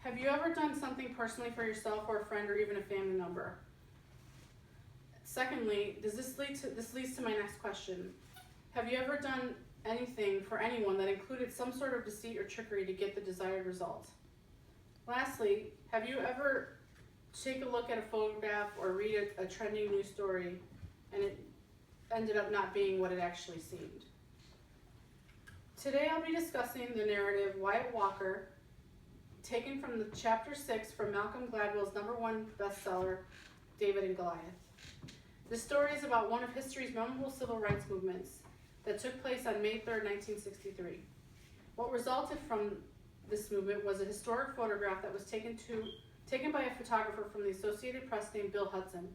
Have you ever done something personally for yourself or a friend or even a family member? Secondly, this leads to my next question. Have you ever done anything for anyone that included some sort of deceit or trickery to get the desired result? Lastly, have you ever take a look at a photograph or read a trending news story and it ended up not being what it actually seemed? Today I'll be discussing the narrative Wyatt Walker, taken from the chapter 6 from Malcolm Gladwell's #1 bestseller, David and Goliath. This story is about one of history's memorable civil rights movements that took place on May 3rd, 1963. What resulted from this movement was a historic photograph that was taken by a photographer from the Associated Press named Bill Hudson.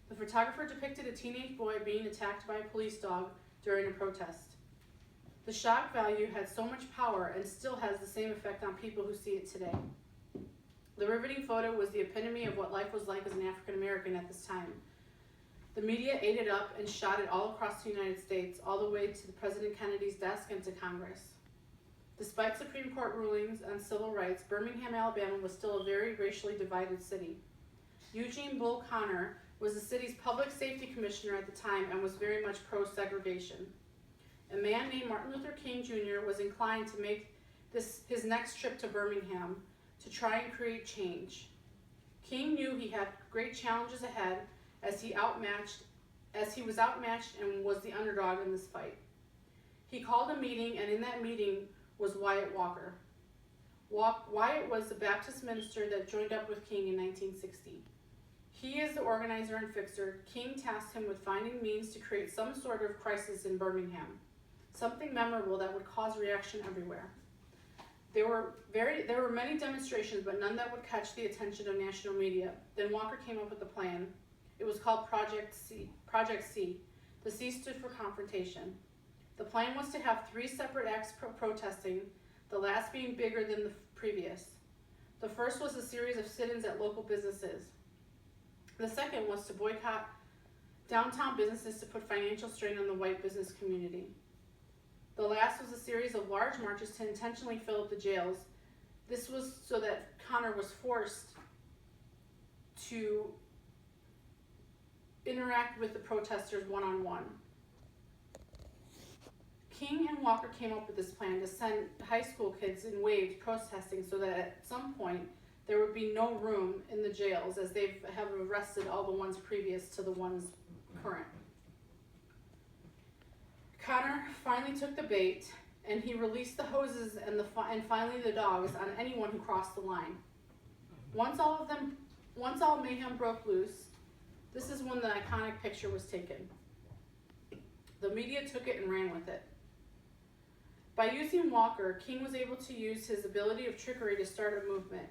The photographer depicted a teenage boy being attacked by a police dog during a protest. The shock value had so much power and still has the same effect on people who see it today. The riveting photo was the epitome of what life was like as an African American at this time. The media ate it up and shot it all across the United States, all the way to President Kennedy's desk and to Congress. Despite Supreme Court rulings on civil rights, Birmingham, Alabama was still a very racially divided city. Eugene Bull Connor was the city's public safety commissioner at the time and was very much pro-segregation. A man named Martin Luther King Jr. was inclined to make this his next trip to Birmingham to try and create change. King knew he had great challenges ahead as he was outmatched and was the underdog in this fight. He called a meeting, and in that meeting was Wyatt Walker. Wyatt was a Baptist minister that joined up with King in 1960. He is the organizer and fixer. King tasked him with finding means to create some sort of crisis in Birmingham, something memorable that would cause reaction everywhere. There were many demonstrations, but none that would catch the attention of national media. Then Walker came up with a plan. It was called Project C. The C stood for confrontation. The plan was to have 3 separate acts protesting, the last being bigger than the previous. The first was a series of sit-ins at local businesses. The second was to boycott downtown businesses to put financial strain on the white business community. The last was a series of large marches to intentionally fill up the jails. This was so that Connor was forced to interact with the protesters one-on-one. King and Walker came up with this plan to send high school kids in waves protesting so that at some point there would be no room in the jails, as they have arrested all the ones previous to the ones current. Connor finally took the bait, and he released the hoses and finally the dogs on anyone who crossed the line. Once all mayhem broke loose, this is when the iconic picture was taken. The media took it and ran with it. By using Walker, King was able to use his ability of trickery to start a movement.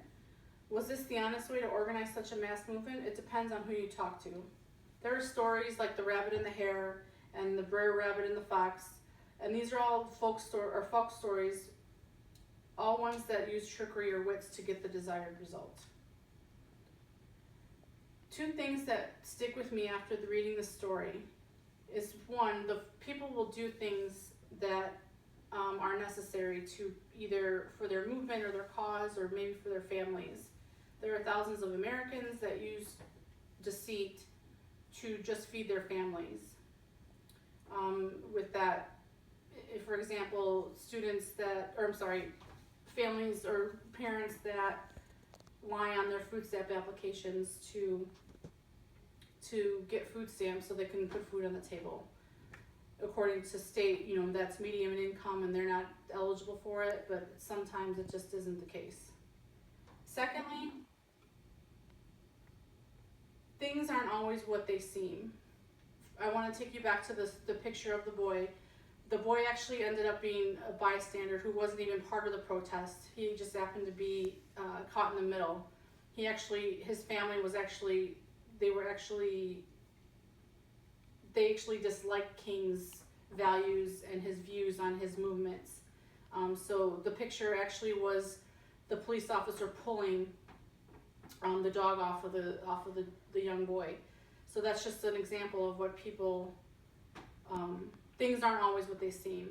Was this the honest way to organize such a mass movement? It depends on who you talk to. There are stories like the rabbit and the hare and the Brer Rabbit and the fox, and these are all folk stories, all ones that use trickery or wits to get the desired result. 2 things that stick with me after reading the story is, 1, the people will do things that are necessary to either for their movement or their cause or maybe for their families. There are thousands of Americans that use deceit to just feed their families. With that, if, for example, families or parents that lie on their food stamp applications to get food stamps so they can put food on the table. According to state, that's medium income and they're not eligible for it, but sometimes it just isn't the case. Secondly, things aren't always what they seem. I want to take you back to the picture of the boy. The boy actually ended up being a bystander who wasn't even part of the protest. He just happened to be caught in the middle. His family they actually disliked King's values and his views on his movements. So the picture actually was the police officer pulling the dog off of the young boy. So that's just an example of what people, things aren't always what they seem.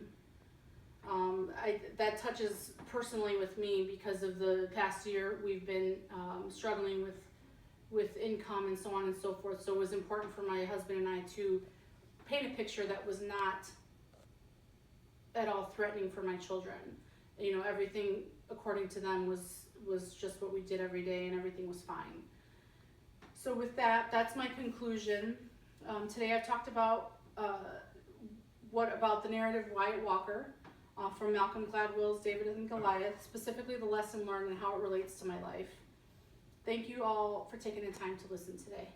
That touches personally with me because of the past year we've been struggling with income and so on and so forth. So it was important for my husband and I to paint a picture that was not at all threatening for my children. You know, everything according to them was just what we did every day, and everything was fine. So with that, that's my conclusion. Today I've talked about what about the narrative Wyatt Walker from Malcolm Gladwell's David and Goliath, specifically the lesson learned and how it relates to my life. Thank you all for taking the time to listen today.